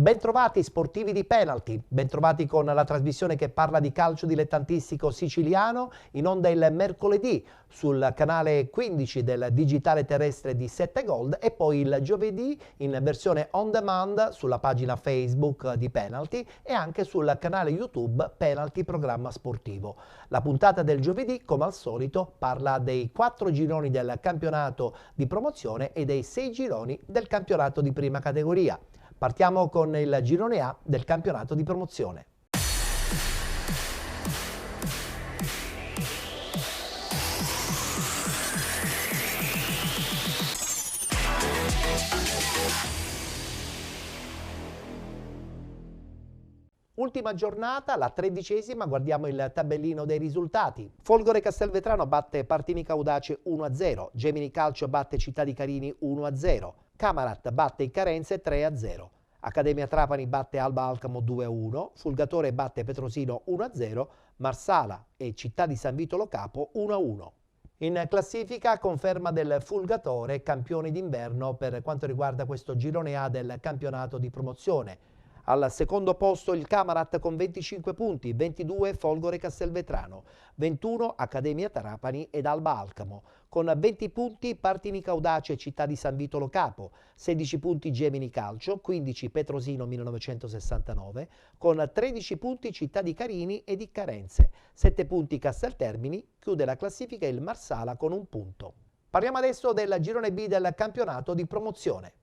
Bentrovati sportivi di Penalty, bentrovati con la trasmissione che parla di calcio dilettantistico siciliano, in onda il mercoledì sul canale 15 del digitale terrestre di 7 Gold e poi il giovedì in versione on demand sulla pagina Facebook di Penalty e anche sul canale YouTube Penalty Programma Sportivo. La puntata del giovedì, come al solito, parla dei 4 gironi del campionato di promozione e dei 6 gironi del campionato di prima categoria. Partiamo con il girone A del campionato di promozione. Ultima giornata, la 13ª, guardiamo il tabellino dei risultati. Folgore Castelvetrano batte Partinico Audace 1-0, Gemini Calcio batte Città di Carini 1-0, Camarat batte il Carenze 3-0, Accademia Trapani batte Alba Alcamo 2-1, Fulgatore batte Petrosino 1-0, Marsala e Città di San Vito Lo Capo 1-1. In classifica conferma del Fulgatore campione d'inverno per quanto riguarda questo girone A del campionato di promozione. Al secondo posto il Camarat con 25 punti, 22 Folgore Castelvetrano, 21 Accademia Trapani ed Alba Alcamo. Con 20 punti Partinico Audace e Città di San Vito Lo Capo, 16 punti Gemini Calcio, 15 Petrosino 1969, con 13 punti Città di Carini e di Carenze, 7 punti Casteltermini, chiude la classifica il Marsala con 1 punto. Parliamo adesso del girone B del campionato di promozione.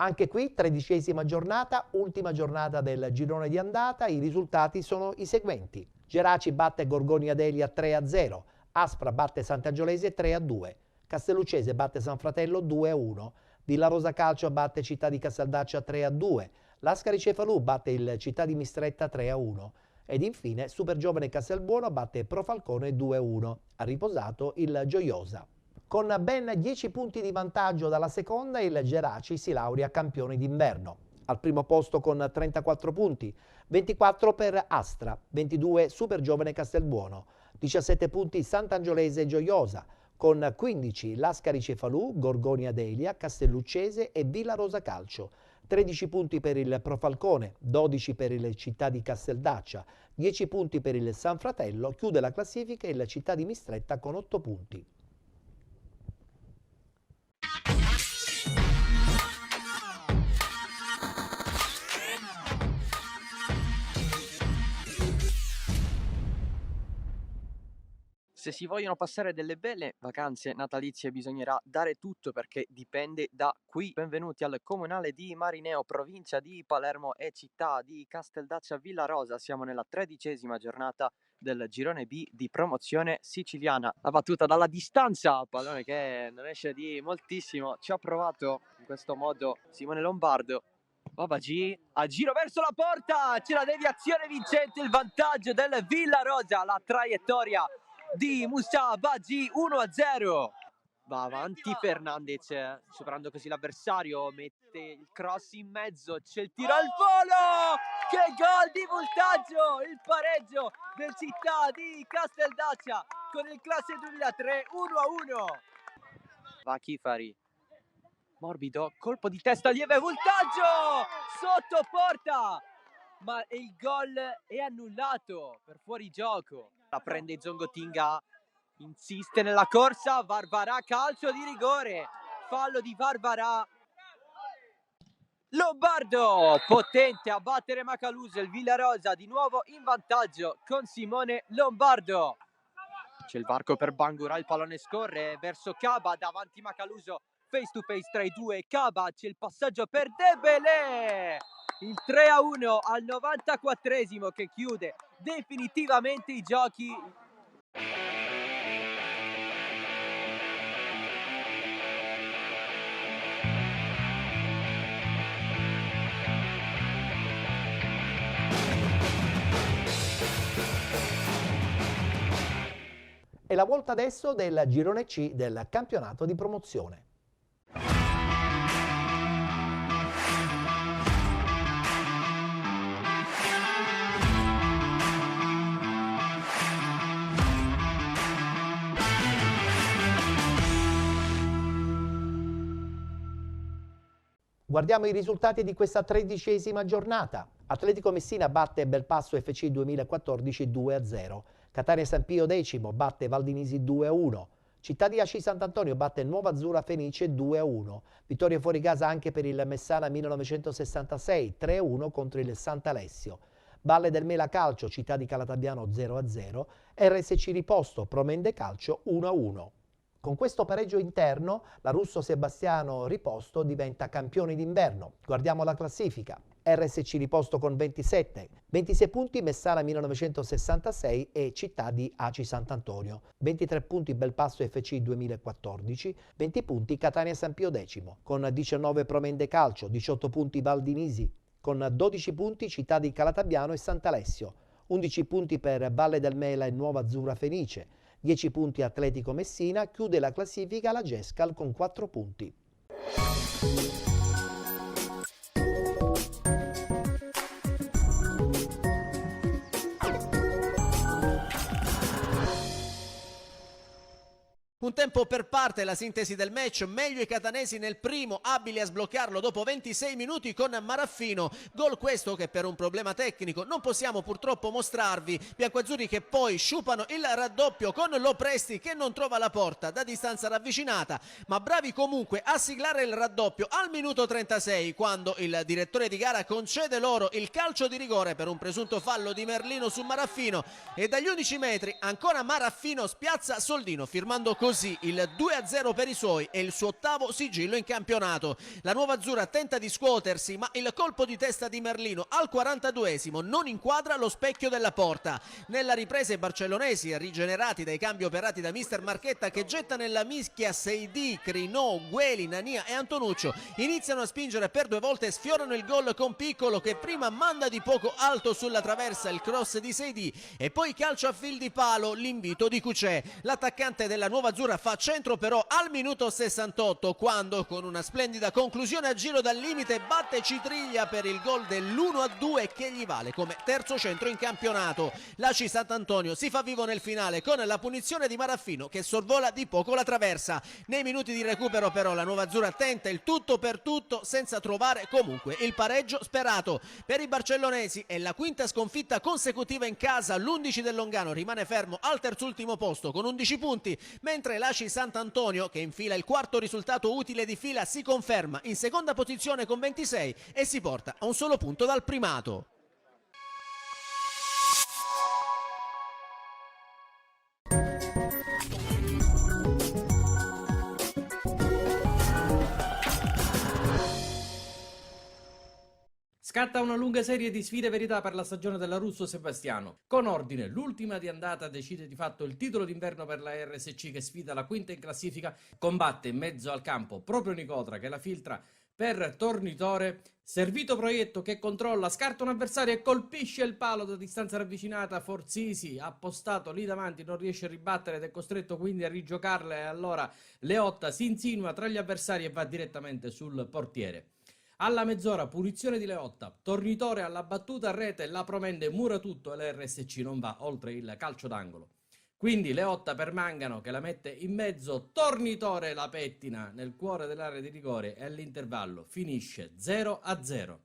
Anche qui, 13ª giornata, ultima giornata del girone di andata, i risultati sono i seguenti. Geraci batte Gorgonia Delia 3-0, Aspra batte Sant'Angiolese 3-2, Castelluccese batte San Fratello 2-1, Villarosa Calcio batte Città di Casaldaccia 3-2, Lascari Cefalù batte il Città di Mistretta 3-1 ed infine Supergiovane Castelbuono batte Profalcone 2-1, ha riposato il Gioiosa. Con ben 10 punti di vantaggio dalla seconda, il Geraci si laurea campione d'inverno. Al primo posto con 34 punti, 24 per Astra, 22 Supergiovane Castelbuono, 17 punti Sant'Angiolese Gioiosa, con 15 Lascari Cefalù, Gorgonia Delia, Castelluccese e Villarosa Calcio, 13 punti per il Profalcone, 12 per il Città di Casteldaccia, 10 punti per il San Fratello, chiude la classifica il Città di Mistretta con 8 punti. Se si vogliono passare delle belle vacanze natalizie bisognerà dare tutto perché dipende da qui. Benvenuti al Comunale di Marineo, provincia di Palermo e città di Casteldaccia Villarosa. Siamo nella 13ª giornata del girone B di promozione siciliana. La battuta dalla distanza, pallone che non esce di moltissimo. Ci ha provato in questo modo Simone Lombardo. Babagi a giro verso la porta, c'è la deviazione vincente, il vantaggio del Villarosa, la traiettoria di Moussa Babagi 1-0. Va avanti Fernandez, superando così l'avversario, mette il cross in mezzo, c'è il tiro al volo, che gol di voltaggio, il pareggio del Città di Casteldaccia con il classe 2003 1-1. Va Chifari, morbido, colpo di testa, lieve voltaggio, sotto porta, ma il gol è annullato per fuorigioco. La prende Zongotinga, insiste nella corsa, Varvarà, calcio di rigore, fallo di Varvarà. Lombardo, potente a battere Macaluso, il Villarosa di nuovo in vantaggio con Simone Lombardo. C'è il varco per Bangura, il pallone scorre verso Caba, davanti Macaluso, face to face tra i due, Caba, c'è il passaggio per Debelé. Il 3-1 al 94esimo che chiude definitivamente i giochi. È la volta adesso del girone C del campionato di promozione. Guardiamo i risultati di questa 13ª giornata. Atletico Messina batte Belpasso FC 2014 2-0. Catania San Pio X batte Valdinisi 2-1. Città di Aci Sant'Antonio batte Nuova Azzurra Fenice 2-1. Vittoria fuori casa anche per il Messana 1966 3-1 contro il Sant'Alessio. Valle del Mela Calcio Città di Calatabbiano 0-0. RSC Riposto Promende Calcio 1-1. Con questo pareggio interno, la Russo Sebastiano Riposto diventa campione d'inverno. Guardiamo la classifica. RSC Riposto con 27 punti Messana 1966 e Città di Aci Sant'Antonio, 23 punti Belpasso FC 2014, 20 punti Catania San Pio X, con 19 Promende Calcio, 18 punti Valdinisi, con 12 punti Città di Calatabbiano e Sant'Alessio, 11 punti per Valle del Mela e Nuova Azzurra Fenice, 10 punti Atletico Messina, chiude la classifica la Gescal con 4 punti. Un tempo per parte, la sintesi del match, meglio i catanesi nel primo, abili a sbloccarlo dopo 26 minuti con Maraffino, gol questo che per un problema tecnico non possiamo purtroppo mostrarvi, biancoazzurri che poi sciupano il raddoppio con Lopresti che non trova la porta da distanza ravvicinata, ma bravi comunque a siglare il raddoppio al minuto 36 quando il direttore di gara concede loro il calcio di rigore per un presunto fallo di Merlino su Maraffino e dagli 11 metri ancora Maraffino spiazza Soldino firmando così il 2-0 per i suoi e il suo ottavo sigillo in campionato. La Nuova Azzurra tenta di scuotersi ma il colpo di testa di Merlino al 42esimo non inquadra lo specchio della porta. Nella ripresa i barcellonesi, rigenerati dai cambi operati da mister Marchetta che getta nella mischia Seidi, Crinò, Gueli, Nania e Antonuccio, iniziano a spingere per 2 volte e sfiorano il gol con Piccolo che prima manda di poco alto sulla traversa il cross di Seidi e poi calcia a fil di palo l'invito di Cucè. L'attaccante della Nuova Azzurra fa centro però al minuto 68 quando con una splendida conclusione a giro dal limite batte Citriglia per il gol dell'1-2 che gli vale come terzo centro in campionato. L'Aci Sant'Antonio si fa vivo nel finale con la punizione di Maraffino che sorvola di poco la traversa. Nei minuti di recupero però la Nuova Azzurra tenta il tutto per tutto senza trovare comunque il pareggio sperato. Per i barcellonesi è la quinta sconfitta consecutiva in casa, l'11 del Longano rimane fermo al terzultimo posto con 11 punti, mentre l'Aci Sant'Antonio, che infila il quarto risultato utile di fila, si conferma in seconda posizione con 26 e si porta a un solo punto dal primato. Scatta una lunga serie di sfide verità per la stagione della Russo Sebastiano. Con ordine, l'ultima di andata decide di fatto il titolo d'inverno per la RSC che sfida la quinta in classifica, combatte in mezzo al campo proprio Nicotra che la filtra per Tornitore, Servito Proietto che controlla, scarta un avversario e colpisce il palo da distanza ravvicinata, Forzisi appostato lì davanti non riesce a ribattere ed è costretto quindi a rigiocarla e allora Leotta si insinua tra gli avversari e va direttamente sul portiere. Alla mezz'ora punizione di Leotta, Tornitore alla battuta a rete, la Promende mura tutto e l'RSC non va oltre il calcio d'angolo. Quindi Leotta per Mangano che la mette in mezzo, Tornitore la pettina nel cuore dell'area di rigore e all'intervallo finisce 0-0.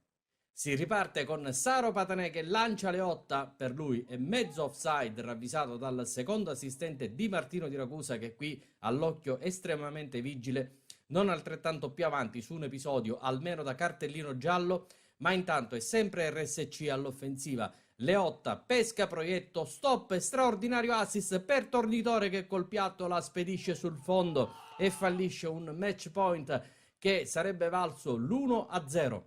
Si riparte con Saro Patanè che lancia Leotta, per lui è mezzo offside ravvisato dal secondo assistente Di Martino di Ragusa che qui all'occhio estremamente vigile, non altrettanto più avanti su un episodio almeno da cartellino giallo, ma intanto è sempre RSC all'offensiva. Leotta pesca Proietto, stop e straordinario assist per Tornitore che col piatto la spedisce sul fondo e fallisce un match point che sarebbe valso l'1-0.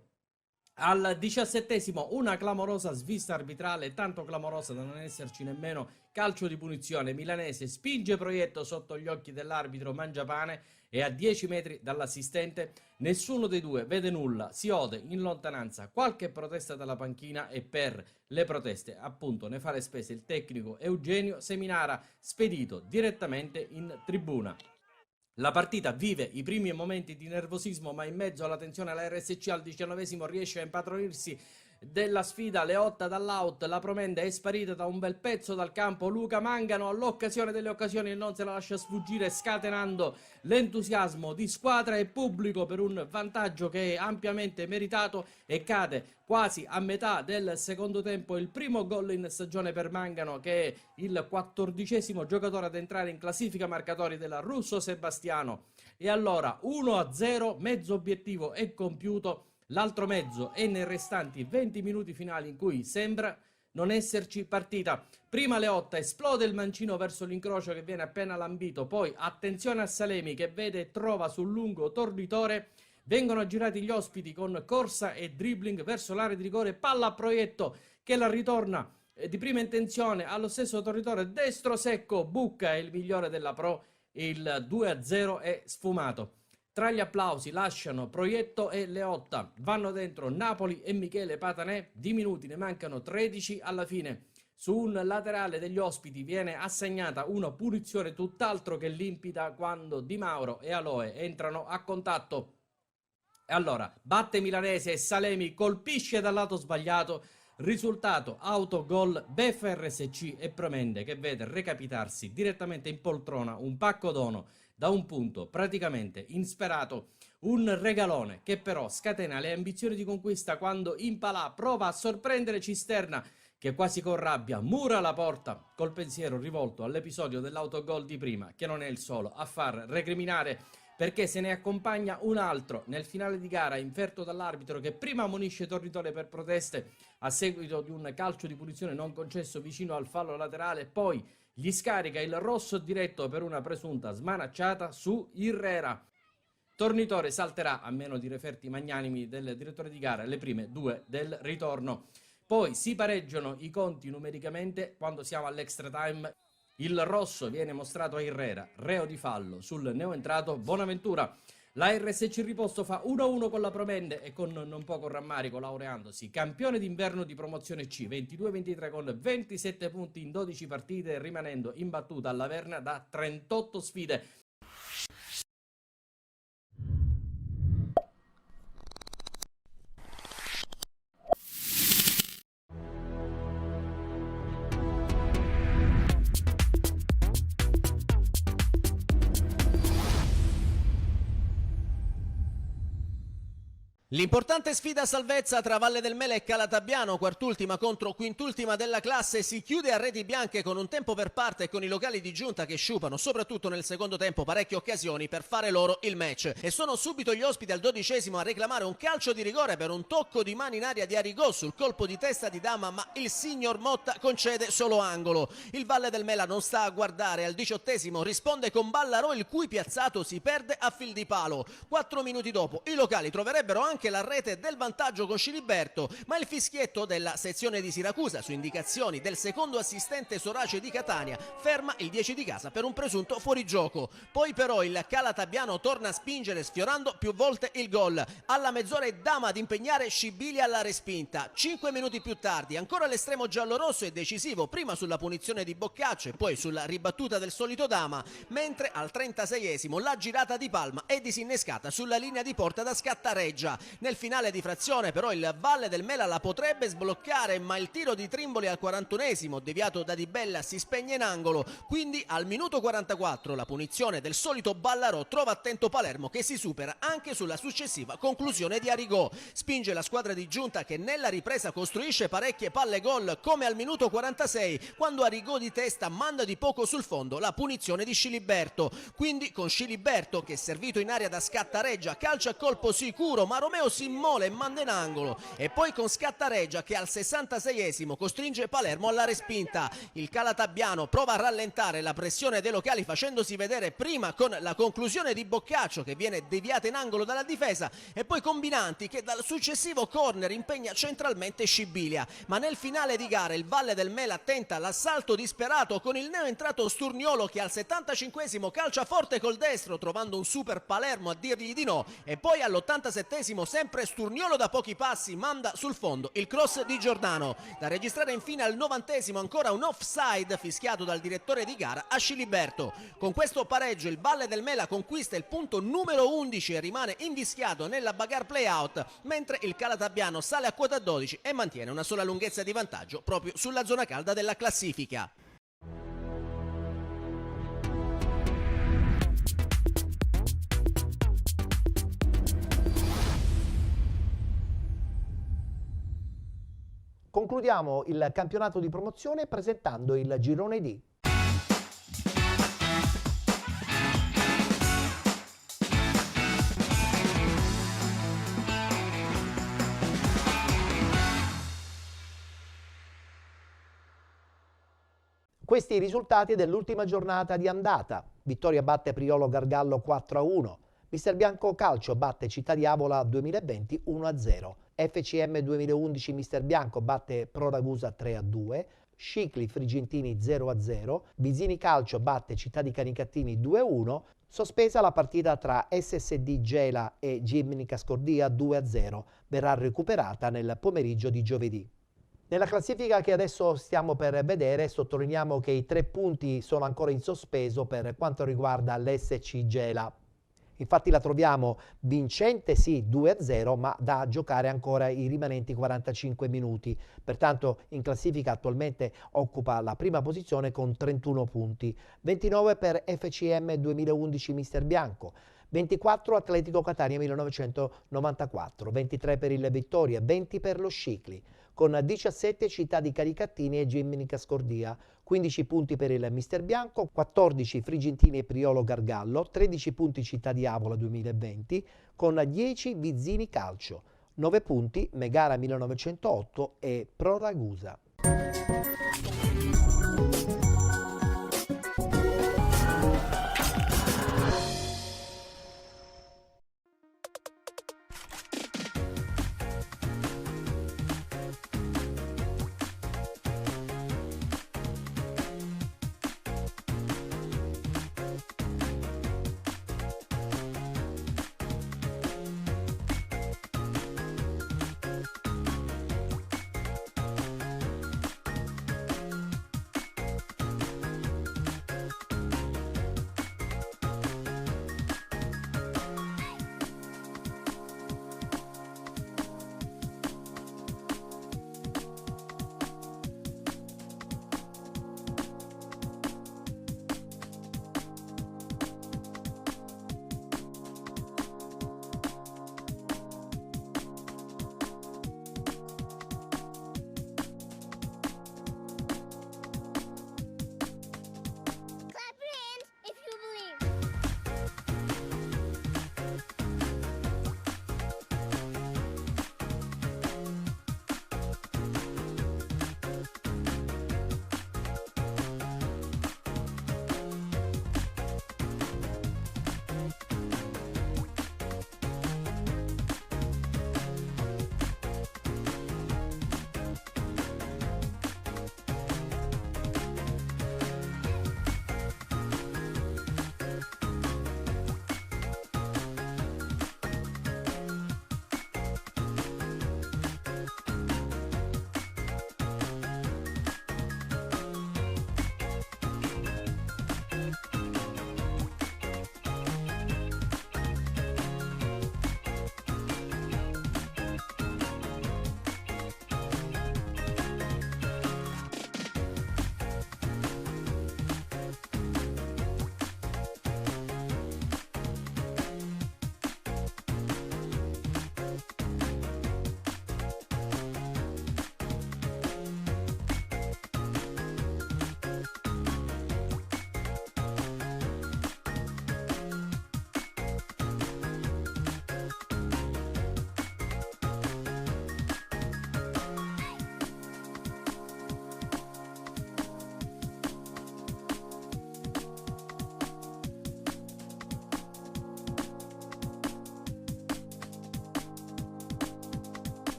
Al 17esimo una clamorosa svista arbitrale, tanto clamorosa da non esserci nemmeno calcio di punizione. Milanese spinge Proietto sotto gli occhi dell'arbitro Mangiapane e a 10 metri dall'assistente nessuno dei due vede nulla, si ode in lontananza qualche protesta dalla panchina e per le proteste appunto ne fa le spese il tecnico Eugenio Seminara, spedito direttamente in tribuna. La partita vive i primi momenti di nervosismo, ma in mezzo alla tensione la RSC al 19esimo riesce a impadronirsi della sfida. Leotta dall'out, la Promende è sparita da un bel pezzo dal campo. Luca Mangano all'occasione delle occasioni non se la lascia sfuggire, scatenando l'entusiasmo di squadra e pubblico per un vantaggio che è ampiamente meritato, e cade quasi a metà del secondo tempo il primo gol in stagione per Mangano, che è il 14° giocatore ad entrare in classifica marcatori della Russo Sebastiano. E allora 1-0, mezzo obiettivo è compiuto. L'altro mezzo è nei restanti 20 minuti finali, in cui sembra non esserci partita. Prima Leotta, esplode il mancino verso l'incrocio che viene appena lambito, poi attenzione a Salemi che vede e trova sul lungo tornitore. Vengono girati gli ospiti con corsa e dribbling verso l'area di rigore, palla a Proietto che la ritorna di prima intenzione allo stesso tornitore destro secco. Bucca è il migliore della Pro, il 2-0 è sfumato. Tra gli applausi lasciano Proietto e Leotta, vanno dentro Napoli e Michele Patanè, di minuti ne mancano 13 alla fine. Su un laterale degli ospiti viene assegnata una punizione tutt'altro che limpida quando Di Mauro e Aloe entrano a contatto. E allora batte Milanese e Salemi colpisce dal lato sbagliato. Risultato autogol, beffa RSC e Promende che vede recapitarsi direttamente in poltrona un pacco dono da un punto praticamente insperato. Un regalone che però scatena le ambizioni di conquista quando Impalà prova a sorprendere Cisterna, che quasi con rabbia mura la porta, col pensiero rivolto all'episodio dell'autogol di prima, che non è il solo a far recriminare, perché se ne accompagna un altro nel finale di gara inferto dall'arbitro, che prima ammonisce Tornitore per proteste a seguito di un calcio di punizione non concesso vicino al fallo laterale, poi gli scarica il rosso diretto per una presunta smanacciata su Irrera. Tornitore salterà, a meno di referti magnanimi del direttore di gara, le prime 2 del ritorno. Poi si pareggiano i conti numericamente quando siamo all'extra time. Il rosso viene mostrato a Irrera, reo di fallo sul neoentrato Bonaventura. La RSC Riposto fa 1-1 con la Promende e con non poco rammarico, laureandosi campione d'inverno di promozione C 22-23 con 27 punti in 12 partite, rimanendo imbattuta alla Verna da 38 sfide. L'importante sfida a salvezza tra Valle del Mela e Calatabiano, quartultima contro quintultima della classe, si chiude a reti bianche con un tempo per parte e con i locali di Giunta che sciupano, soprattutto nel secondo tempo, parecchie occasioni per fare loro il match. E sono subito gli ospiti al 12° a reclamare un calcio di rigore per un tocco di mano in aria di Arrigò sul colpo di testa di Dama, ma il signor Motta concede solo angolo. Il Valle del Mela non sta a guardare, al 18° risponde con Ballarò, il cui piazzato si perde a fil di palo. 4 minuti dopo i locali troverebbero anche la rete del vantaggio con Sciliberto, ma il fischietto della sezione di Siracusa, su indicazioni del secondo assistente Sorace di Catania, ferma il 10 di casa per un presunto fuorigioco. Poi però il Calatabiano torna a spingere, sfiorando più volte il gol. Alla mezz'ora è Dama ad impegnare Scibilia alla respinta. 5 minuti più tardi ancora l'estremo giallorosso è decisivo, prima sulla punizione di Boccaccio e poi sulla ribattuta del solito Dama, mentre al 36° la girata di Palma è disinnescata sulla linea di porta da Scattareggia. Nel finale di frazione però il Valle del Mela la potrebbe sbloccare, ma il tiro di Trimboli al 41° deviato da Di Bella si spegne in angolo, quindi al minuto 44 la punizione del solito Ballarò trova attento Palermo, che si supera anche sulla successiva conclusione di Arrigò. Spinge la squadra di Giunta, che nella ripresa costruisce parecchie palle gol, come al minuto 46 quando Arrigò di testa manda di poco sul fondo la punizione di Sciliberto. Quindi con Sciliberto, che è servito in aria da Scattareggia, calcia a colpo sicuro, ma Romeo si immola e manda in angolo, e poi con Scattareggia che al 66° costringe Palermo alla respinta. Il Calatabiano prova a rallentare la pressione dei locali, facendosi vedere prima con la conclusione di Boccaccio, che viene deviata in angolo dalla difesa, e poi con Binanti, che dal successivo corner impegna centralmente Scibilia. Ma nel finale di gara il Valle del Mela tenta l'assalto disperato con il neoentrato Sturniolo, che al 75° calcia forte col destro, trovando un super Palermo a dirgli di no, e poi all'87° sempre Sturniolo da pochi passi manda sul fondo il cross di Giordano. Da registrare infine al 90° ancora un offside fischiato dal direttore di gara a Sciliberto. Con questo pareggio il Valle del Mela conquista il punto numero 11 e rimane invischiato nella bagarre play-out, mentre il Calatabbiano sale a quota 12 e mantiene una sola lunghezza di vantaggio proprio sulla zona calda della classifica. Concludiamo il campionato di promozione presentando il girone D. Questi i risultati dell'ultima giornata di andata. Vittoria batte Priolo Gargallo 4-1. Mister Bianco Calcio batte Città di Avola 2020 1-0. FCM 2011 Mister Bianco batte Pro Ragusa 3-2. Scicli Frigentini 0-0. Bisini Calcio batte Città di Canicattini 2-1. Sospesa la partita tra SSD Gela e Gimnica Scordia 2-0. Verrà recuperata nel pomeriggio di giovedì. Nella classifica che adesso stiamo per vedere sottolineiamo che i 3 punti sono ancora in sospeso per quanto riguarda l'SC Gela. Infatti la troviamo vincente sì 2-0 ma da giocare ancora i rimanenti 45 minuti. Pertanto in classifica attualmente occupa la prima posizione con 31 punti. 29 per FCM 2011 Mister Bianco. 24 Atletico Catania 1994, 23 per il Vittoria, 20 per lo Scicli, con 17 Città di Canicattini e Gimnica Scordia, 15 punti per il Mister Bianco, 14 Frigentini e Priolo Gargallo, 13 punti Città di Avola 2020, con 10 Vizzini Calcio, 9 punti Megara 1908 e Pro Ragusa.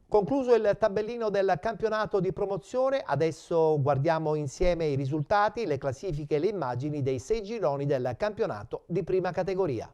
Concluso il tabellino del campionato di promozione, adesso guardiamo insieme i risultati, le classifiche e le immagini dei 6 gironi del campionato di prima categoria.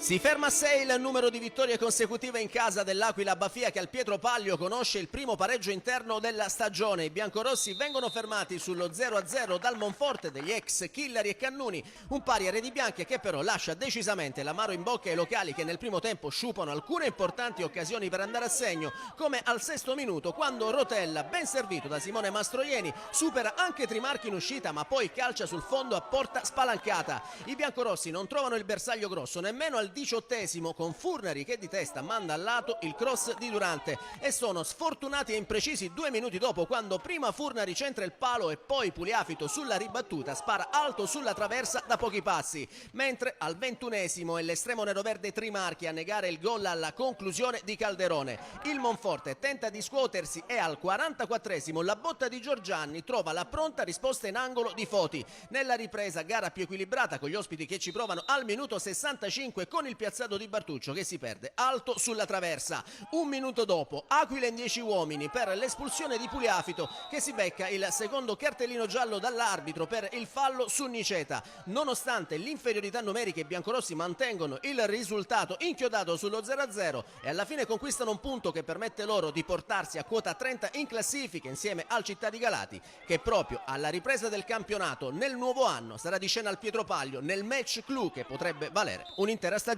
Si ferma a 6 il numero di vittorie consecutive in casa dell'Aquila Bafia, che al Pietro Paglio conosce il primo pareggio interno della stagione. I biancorossi vengono fermati sullo 0-0 dal Monforte degli ex Chillari e Cannuni, un pari a Redi Bianche che però lascia decisamente l'amaro in bocca ai locali, che nel primo tempo sciupano alcune importanti occasioni per andare a segno, come al 6° minuto, quando Rotella, ben servito da Simone Mastroieni, supera anche Trimarchi in uscita ma poi calcia sul fondo a porta spalancata. I biancorossi non trovano il bersaglio grosso nemmeno al 18° con Furnari che di testa manda al lato il cross di Durante, e sono sfortunati e imprecisi 2 minuti dopo, quando prima Furnari centra il palo e poi Pugliafito sulla ribattuta spara alto sulla traversa da pochi passi, mentre al 21° è l'estremo neroverde Trimarchi a negare il gol alla conclusione di Calderone. Il Monforte tenta di scuotersi e al 44° la botta di Giorgianni trova la pronta risposta in angolo di Foti. Nella ripresa, gara più equilibrata con gli ospiti che ci provano al minuto 65 con il piazzato di Bartuccio che si perde alto sulla traversa. 1 minuto dopo Aquila in 10 uomini per l'espulsione di Pugliafito, che si becca il secondo cartellino giallo dall'arbitro per il fallo su Niceta. Nonostante l'inferiorità numerica, i biancorossi mantengono il risultato inchiodato sullo 0-0 e alla fine conquistano un punto che permette loro di portarsi a quota 30 in classifica insieme al Città di Galati, che proprio alla ripresa del campionato nel nuovo anno sarà di scena al Pietropaglio nel match clou che potrebbe valere un'intera stagione.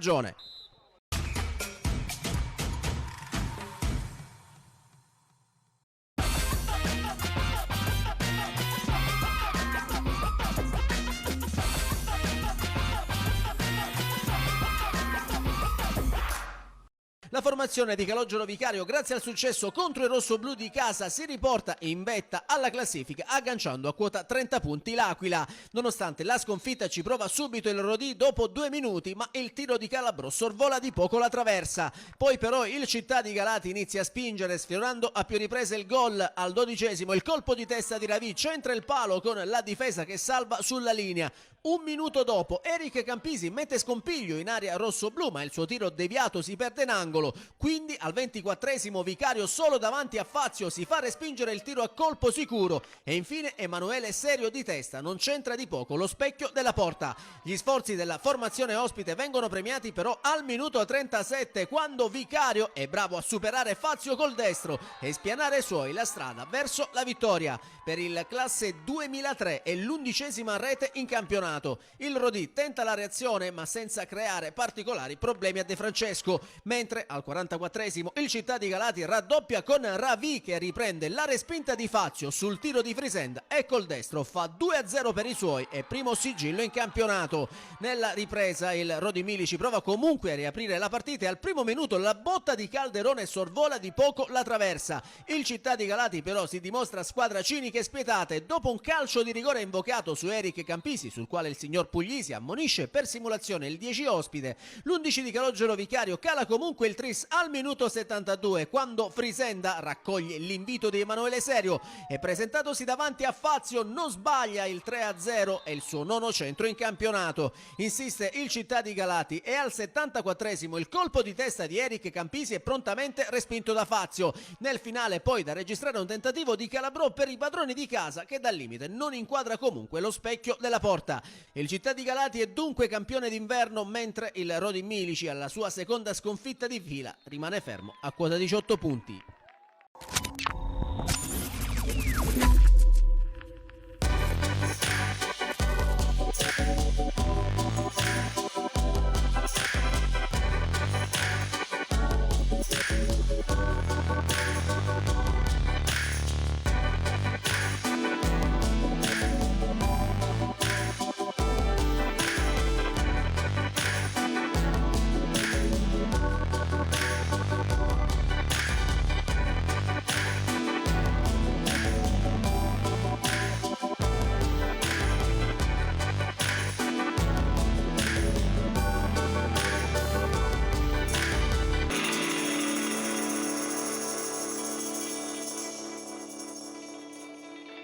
La formazione di Calogero Vicario, grazie al successo contro i rossoblù di casa, si riporta in vetta alla classifica agganciando a quota 30 punti l'Aquila. Nonostante la sconfitta ci prova subito il Rodì dopo 2 minuti, ma il tiro di Calabro sorvola di poco la traversa. Poi però il Città di Galati inizia a spingere sfiorando a più riprese il gol al 12°. Il colpo di testa di Ravi centra il palo con la difesa che salva sulla linea. 1 minuto dopo Eric Campisi mette scompiglio in area rosso-blu, ma il suo tiro deviato si perde in angolo. Quindi al 24° Vicario solo davanti a Fazio si fa respingere il tiro a colpo sicuro e infine Emanuele Serio di testa non c'entra di poco lo specchio della porta. Gli sforzi della formazione ospite vengono premiati però al minuto 37, quando Vicario è bravo a superare Fazio col destro e spianare ai suoi la strada verso la vittoria. Per il classe 2003 è l'11ª rete in campionato. Il Rodì tenta la reazione ma senza creare particolari problemi a De Francesco, mentre al 44° il Città di Galati raddoppia con Ravi che riprende la respinta di Fazio sul tiro di Frisenda e col destro fa 2-0 per i suoi e primo sigillo in campionato. Nella ripresa il Rodì Milici prova comunque a riaprire la partita e al primo minuto la botta di Calderone sorvola di poco la traversa. Il Città di Galati però si dimostra squadra cinica e spietata e dopo un calcio di rigore invocato su Eric Campisi, sul quale il signor Puglisi ammonisce per simulazione il 10 ospite, l'11 di Calogero Vicario cala comunque il tris al minuto 72 quando Frisenda raccoglie l'invito di Emanuele Serio e presentatosi davanti a Fazio non sbaglia il 3-0 e il suo 9° centro in campionato. Insiste il Città di Galati e al 74° il colpo di testa di Eric Campisi è prontamente respinto da Fazio. Nel finale poi da registrare un tentativo di Calabrò per i padroni di casa che dal limite non inquadra comunque lo specchio della porta. Il Città di Galati è dunque campione d'inverno, mentre il Rodì Milici alla sua seconda sconfitta di fila rimane fermo a quota 18 punti.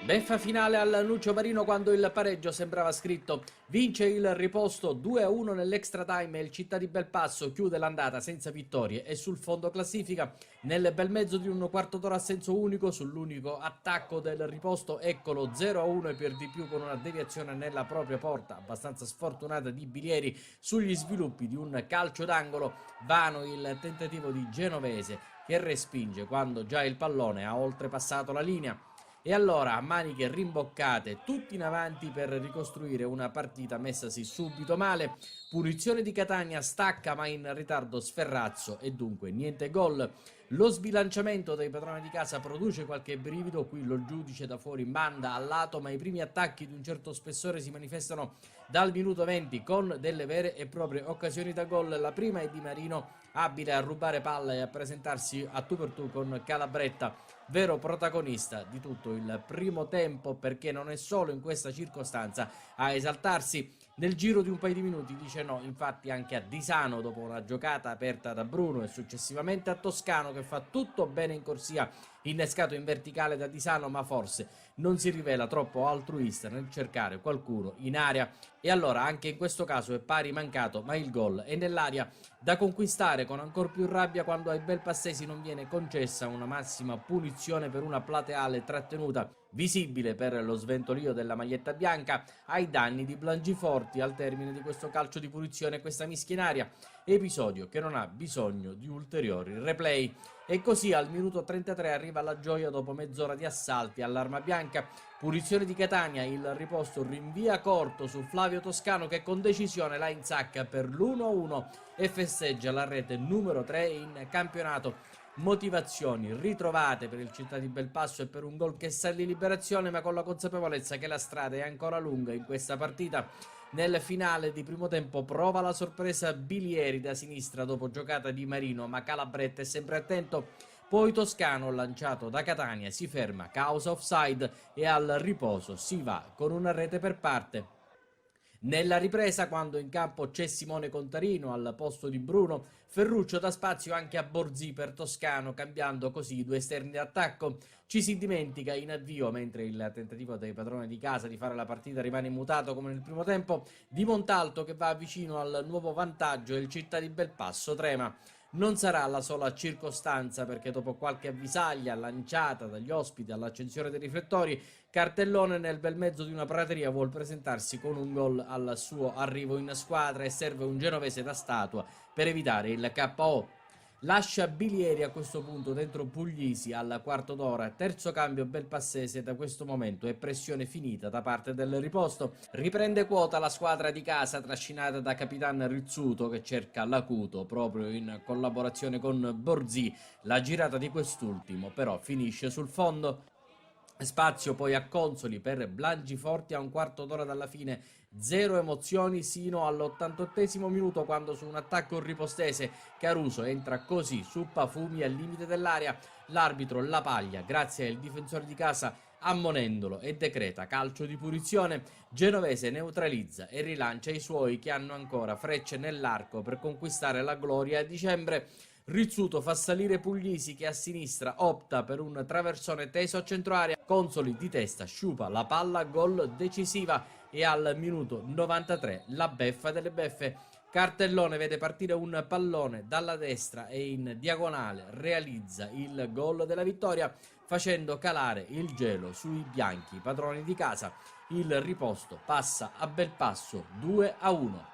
Beffa finale al Nuccio Marino quando il pareggio sembrava scritto. Vince il riposto 2-1 nell'extra time e il Città di Belpasso chiude l'andata senza vittorie e sul fondo classifica. Nel bel mezzo di un quarto d'ora a senso unico sull'unico attacco del riposto, eccolo 0-1 e per di più con una deviazione nella propria porta abbastanza sfortunata di Bilieri sugli sviluppi di un calcio d'angolo. Vano il tentativo di Genovese che respinge quando già il pallone ha oltrepassato la linea. E allora a maniche rimboccate tutti in avanti per ricostruire una partita messasi subito male. Punizione di Catania, stacca ma in ritardo Sferrazzo e dunque niente gol. Lo sbilanciamento dei padroni di casa produce qualche brivido, qui lo giudice da fuori manda al lato, ma i primi attacchi di un certo spessore si manifestano dal minuto 20 con delle vere e proprie occasioni da gol. La prima è Di Marino, abile a rubare palla e a presentarsi a tu per tu con Calabretta, vero protagonista di tutto il primo tempo, perché non è solo in questa circostanza a esaltarsi. Nel giro di un paio di minuti dice no, infatti, anche a Disano dopo una giocata aperta da Bruno e successivamente a Toscano che fa tutto bene in corsia, innescato in verticale da Disano, ma forse non si rivela troppo altruista nel cercare qualcuno in area. E allora anche in questo caso è pari mancato, ma il gol è nell'aria, da conquistare con ancor più rabbia quando ai belpassesi non viene concessa una massima punizione per una plateale trattenuta visibile per lo sventolio della maglietta bianca ai danni di Blangiforti al termine di questo calcio di punizione, questa mischia in aria, episodio che non ha bisogno di ulteriori replay. E così al minuto 33 arriva la gioia dopo mezz'ora di assalti all'arma bianca. Punizione di Catania, il riposto rinvia corto su Flavio Toscano che con decisione la insacca per l'1-1 e festeggia la rete numero 3 in campionato. Motivazioni ritrovate per il Città di Belpasso e per un gol che sa di liberazione, ma con la consapevolezza che la strada è ancora lunga in questa partita. Nel finale di primo tempo prova la sorpresa Bilieri da sinistra dopo giocata di Marino, ma Calabretta è sempre attento. Poi Toscano, lanciato da Catania, si ferma causa offside e al riposo si va con una rete per parte. Nella ripresa, quando in campo c'è Simone Contarino al posto di Bruno, Ferruccio dà spazio anche a Borzì per Toscano, cambiando così i due esterni d'attacco. Ci si dimentica in avvio, mentre il tentativo dei padroni di casa di fare la partita rimane immutato come nel primo tempo, di Montalto che va vicino al nuovo vantaggio e il Città di Belpasso trema. Non sarà la sola circostanza, perché dopo qualche avvisaglia lanciata dagli ospiti all'accensione dei riflettori, Cartellone nel bel mezzo di una prateria vuol presentarsi con un gol al suo arrivo in squadra e serve un genovese da statua per evitare il KO. Lascia Bilieri a questo punto dentro Puglisi al quarto d'ora, terzo cambio belpassese da questo momento e pressione finita da parte del riposto. Riprende quota la squadra di casa trascinata da Capitan Rizzuto che cerca l'acuto proprio in collaborazione con Borzì. La girata di quest'ultimo però finisce sul fondo. Spazio poi a Consoli per Blangiforti a un quarto d'ora dalla fine. Zero emozioni sino all'88esimo minuto, quando su un attacco ripostese Caruso entra così su Pafumi al limite dell'area. L'arbitro la paglia grazie al difensore di casa ammonendolo e decreta calcio di punizione. Genovese neutralizza e rilancia i suoi che hanno ancora frecce nell'arco per conquistare la gloria a dicembre. Rizzuto fa salire Puglisi che a sinistra opta per un traversone teso a centro area. Consoli di testa sciupa la palla, gol decisiva, e al minuto 93 la beffa delle beffe. Cartellone vede partire un pallone dalla destra e in diagonale realizza il gol della vittoria, facendo calare il gelo sui bianchi padroni di casa. Il riposto passa a Belpasso 2-1.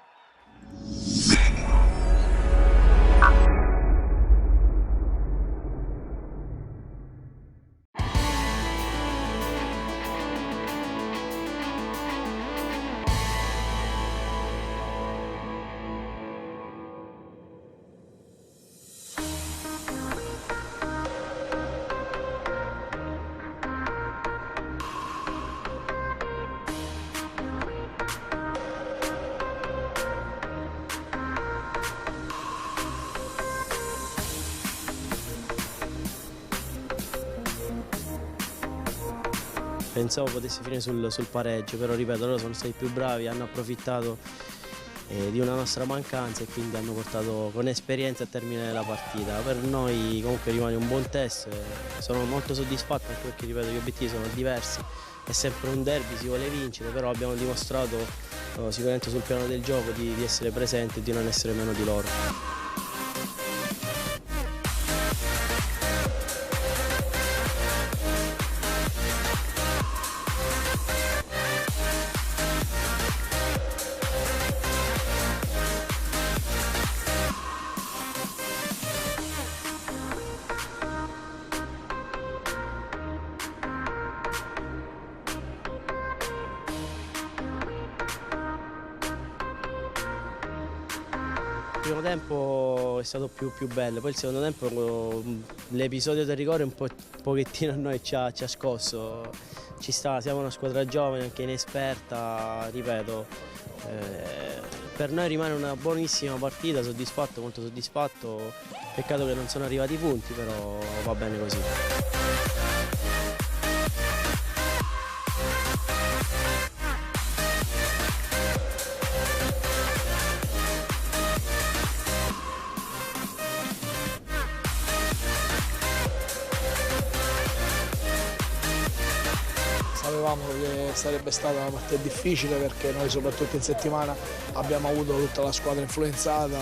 Pensavo potesse finire sul pareggio, però ripeto, loro sono stati più bravi, hanno approfittato di una nostra mancanza e quindi hanno portato con esperienza a termine la partita. Per noi comunque rimane un buon test, sono molto soddisfatto anche perché ripeto gli obiettivi sono diversi, è sempre un derby, si vuole vincere, però abbiamo dimostrato sicuramente sul piano del gioco di essere presenti e di non essere meno di loro. Il primo tempo è stato più bello, poi il secondo tempo l'episodio del rigore un pochettino a noi ci ha scosso, ci sta, siamo una squadra giovane, anche inesperta, ripeto, per noi rimane una buonissima partita, soddisfatto, molto soddisfatto, peccato che non sono arrivati i punti, però va bene così. Sapevamo che sarebbe stata una partita difficile perché noi soprattutto in settimana abbiamo avuto tutta la squadra influenzata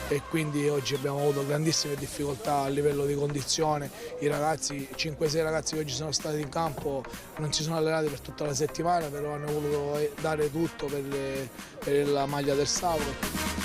e quindi oggi abbiamo avuto grandissime difficoltà a livello di condizione. I ragazzi, 5-6 ragazzi che oggi sono stati in campo non si sono allenati per tutta la settimana, però hanno voluto dare tutto per la maglia del Sauro.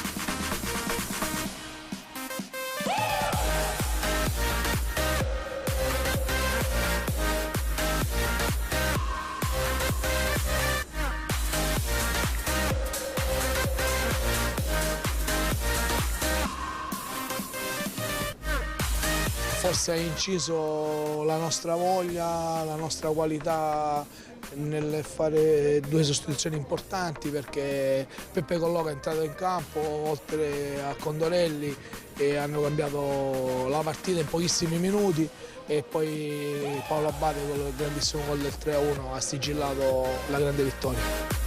Forse ha inciso la nostra voglia, la nostra qualità nel fare 2 sostituzioni importanti, perché Peppe Colloca è entrato in campo oltre a Condorelli e hanno cambiato la partita in pochissimi minuti, e poi Paolo Abate con il grandissimo gol del 3-1 ha sigillato la grande vittoria.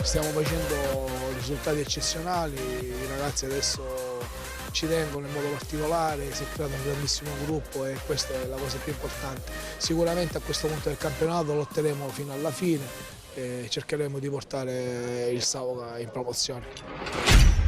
Stiamo facendo risultati eccezionali, i ragazzi adesso ci tengono in modo particolare, si è creato un grandissimo gruppo e questa è la cosa più importante. Sicuramente a questo punto del campionato lotteremo fino alla fine e cercheremo di portare il Savoca in promozione.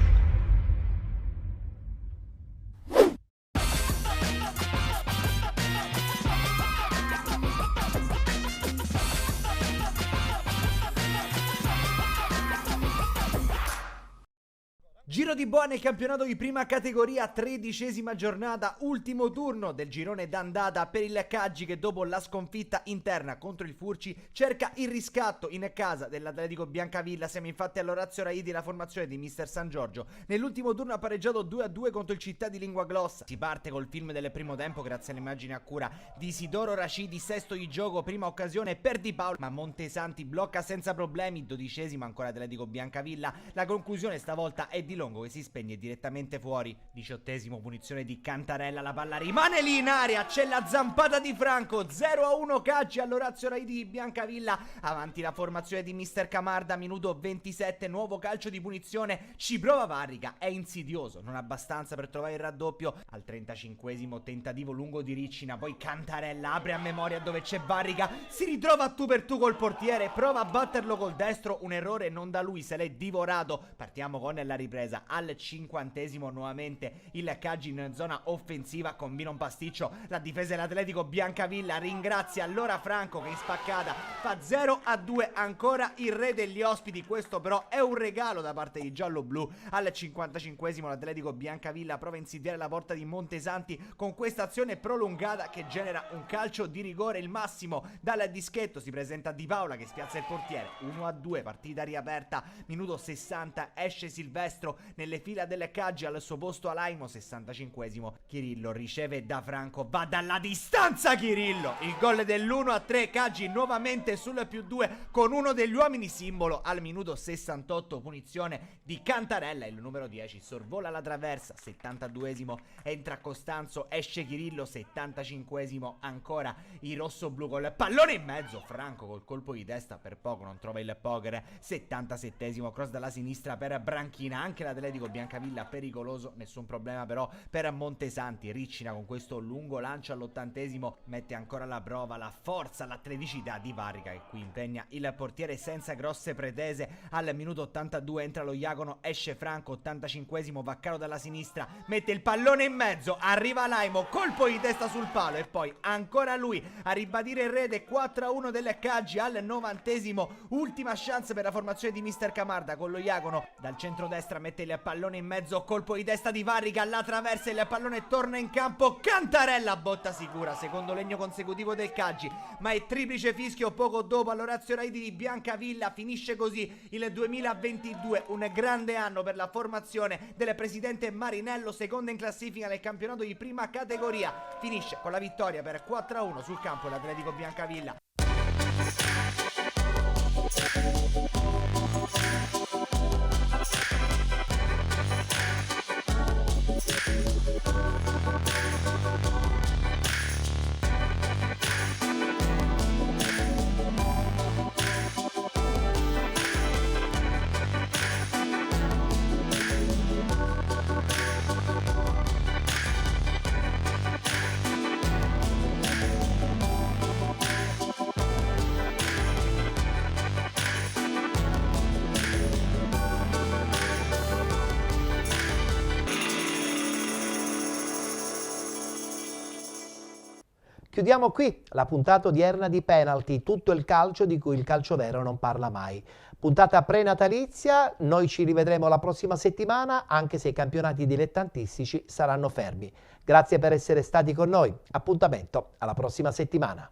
Giro di boa nel campionato di prima categoria, 13ª giornata, ultimo turno del girone d'andata per il Caggi, che dopo la sconfitta interna contro il Furci cerca il riscatto in casa dell'Atletico Biancavilla. Siamo infatti all'Orazio Raidi, la formazione di mister San Giorgio. Nell'ultimo turno ha pareggiato 2-2 contro il Città di Lingua Glossa. Si parte col film del primo tempo grazie all'immagine a cura di Isidoro Racidi, sesto di gioco, prima occasione per Di Paolo, ma Montesanti blocca senza problemi. 12º ancora Atletico Biancavilla, la conclusione stavolta è di Longo che si spegne direttamente fuori. 18º punizione di Cantarella, la palla rimane lì in aria, c'è la zampata di Franco. 0-1 Caggi all'Orazio Raidi di Biancavilla, avanti la formazione di mister Camarda. Minuto 27, nuovo calcio di punizione, ci prova Varrica, è insidioso, non abbastanza per trovare il raddoppio. Al 35º tentativo lungo di Riccina, poi Cantarella apre a memoria dove c'è Varrica, si ritrova a tu per tu col portiere, prova a batterlo col destro, un errore non da lui, se l'è divorato. Partiamo con la ripresa. Al 50º nuovamente il Caggi in zona offensiva, combina un pasticcio la difesa dell'Atletico Biancavilla, ringrazia allora Franco che in spaccata fa 0-2, ancora il re degli ospiti. Questo però è un regalo da parte di giallo-blu. Al 55º l'Atletico Biancavilla prova a insidiare la porta di Montesanti con questa azione prolungata che genera un calcio di rigore. Il massimo dal dischetto si presenta Di Paola che spiazza il portiere. 1-2, partita riaperta, minuto 60, esce Silvestro nelle fila delle Caggi, al suo posto Alaimo. 65º Chirillo riceve da Franco, va dalla distanza Chirillo, il gol dell'1-3. Caggi nuovamente sul +2 con uno degli uomini simbolo. Al minuto 68 punizione di Cantarella, il numero 10 sorvola la traversa. 72º entra Costanzo, esce Chirillo. 75º ancora i rossoblù col pallone in mezzo, Franco col colpo di testa per poco non trova il poker. 77º cross dalla sinistra per Branchina, anche l'Atletico Biancavilla pericoloso, nessun problema però per Montesanti. Riccina con questo lungo lancio all'80º mette ancora alla prova la forza, l'atleticità di Varrica che qui impegna il portiere senza grosse pretese. Al minuto 82 entra lo Iacono, esce Franco. 85º Vaccaro dalla sinistra, mette il pallone in mezzo, arriva Laimo, colpo di testa sul palo e poi ancora lui a ribadire il rete. 4-1 del Caggi al 90º, ultima chance per la formazione di mister Camarda con lo Iacono dal centrodestra, mette il pallone in mezzo, colpo di testa di Varrica, la traversa, il pallone torna in campo. Cantarella, botta sicura, secondo legno consecutivo del Caggi, ma è triplice fischio poco dopo all'Orazio Raidi di Biancavilla. Finisce così il 2022, un grande anno per la formazione del presidente Marinello, seconda in classifica nel campionato di prima categoria. Finisce con la vittoria per 4-1 sul campo dell'Atletico Biancavilla. Chiudiamo qui la puntata odierna di Penalty, tutto il calcio di cui il calcio vero non parla mai. Puntata prenatalizia, noi ci rivedremo la prossima settimana, anche se i campionati dilettantistici saranno fermi. Grazie per essere stati con noi, appuntamento alla prossima settimana.